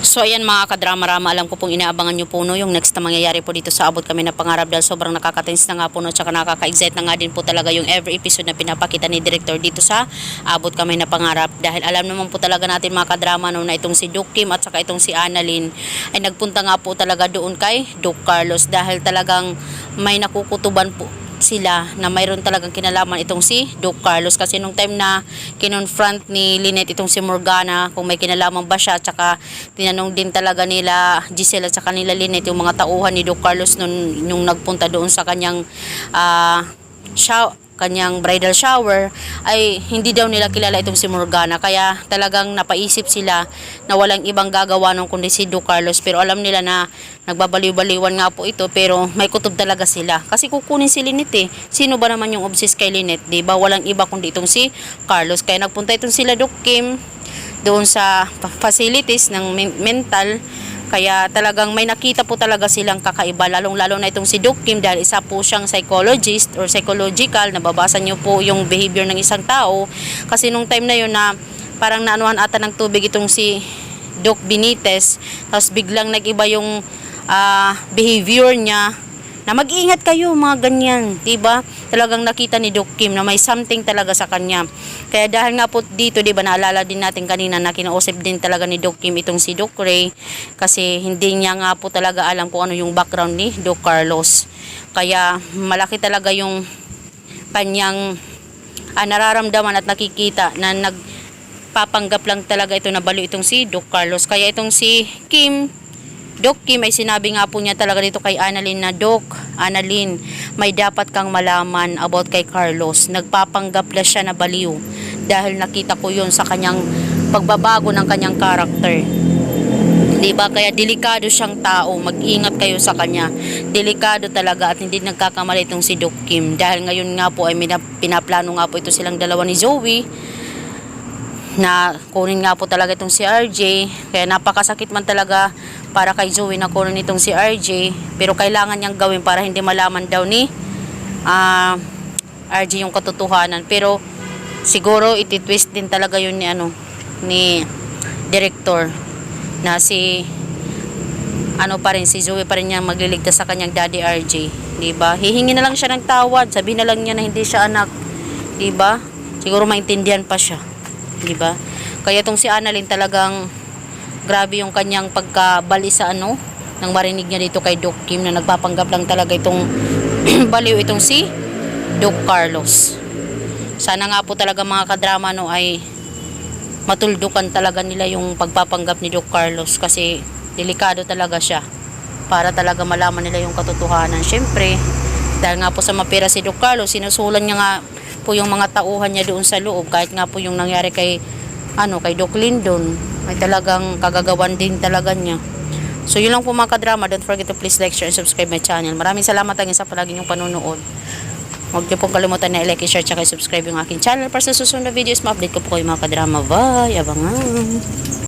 So ayan mga kadrama-rama, alam ko pong inaabangan nyo po no, yung next na mangyayari po dito sa Abot Kami na Pangarap dahil sobrang nakaka-tense na nga po no, tsaka nakaka-excite na nga din po talaga yung every episode na pinapakita ni Director dito sa Abot Kami na Pangarap dahil alam naman po talaga natin mga kadrama no, na itong si Doc Kim at saka itong si Annalyn ay nagpunta nga po talaga doon kay Doc Carlos dahil talagang may nakukutuban po sila na mayroon talagang kinalaman itong si Doc Carlos kasi nung time na kinonfront ni Lynette itong si Morgana kung may kinalaman ba siya, tsaka tinanong din talaga nila Giselle at saka nila Lynette yung mga tauhan ni Doc Carlos nung nagpunta doon sa kanyang kanyang bridal shower ay hindi daw nila kilala itong si Morgana, kaya talagang napaisip sila na walang ibang gagawa nung kundi si Doc Carlos, pero alam nila na nagbabaliw-baliwan nga po ito, pero may kutob talaga sila kasi kukunin si Lynette sino ba naman yung obsessed kay Lynette, diba? Walang iba kundi itong si Carlos, kaya nagpunta itong sila Doc Kim doon sa facilities ng mental. Kaya talagang may nakita po talaga silang kakaiba, lalong-lalo na itong si Doc Kim dahil isa po siyang psychologist or psychological, nababasa niyo po yung behavior ng isang tao. Kasi nung time na yun na parang naanuhan ata ng tubig itong si Doc Benitez, tapos biglang nag-iba yung behavior niya, na mag-iingat kayo mga ganyan, diba? Talagang nakita ni Doc Kim na may something talaga sa kanya. Kaya dahil nga po dito, diba, naalala din natin kanina na kinausap din talaga ni Doc Kim itong si Doc Ray kasi hindi niya nga po talaga alam kung ano yung background ni Doc Carlos. Kaya malaki talaga yung kanyang nararamdaman at nakikita na nagpapanggap lang talaga ito na baliw itong si Doc Carlos. Kaya itong si Doc Kim ay sinabi nga po niya talaga dito kay Annalyn na, Doc, Annalyn, may dapat kang malaman about kay Carlos. Nagpapanggap na siya na baliw dahil nakita ko yun sa kanyang pagbabago ng kanyang karakter. Diba? Kaya delikado siyang tao. Mag-ingat kayo sa kanya. Delikado talaga at hindi nagkakamali itong si Doc Kim. Dahil ngayon nga po ay pinaplano nga po ito silang dalawa ni Zoe na kunin nga po talaga itong si RJ. Kaya napakasakit man talaga para kay Zoe na kunin itong si RJ, pero kailangan niyang gawin para hindi malaman daw ni RJ yung katotohanan. Pero siguro ititwist din talaga yun ni Director na si pa rin, si Zoe pa rin niya magliligtas sa kanyang daddy RJ, diba? Hihingi na lang siya ng tawad, sabihin na lang niya na hindi siya anak, diba? Siguro maintindihan pa siya, diba? Kaya itong si Annalyn talagang grabe yung kanyang pagkabali sa nang marinig niya dito kay Doc Kim na nagpapanggap lang talaga itong baliw itong si Doc Carlos. Sana nga po talaga mga kadrama ay matuldukan talaga nila yung pagpapanggap ni Doc Carlos kasi delikado talaga siya para talaga malaman nila yung katotohanan. Syempre, dahil nga po sa mapira si Doc Carlos, sinusulan niya nga po yung mga tauhan niya doon sa loob, kahit nga po yung nangyari kay Doc Lyndon ay talagang kagagawan din talaga niya. So yun lang po mga kadrama. Don't forget to please like, share, and subscribe my channel. Maraming salamat hanggang sa palagi niyong panunood. Huwag niyo pong kalimutan na i-like, share, at subscribe yung aking channel para sa susunod na videos. Ma-update ko po kayo mga kadrama. Bye! Abangan!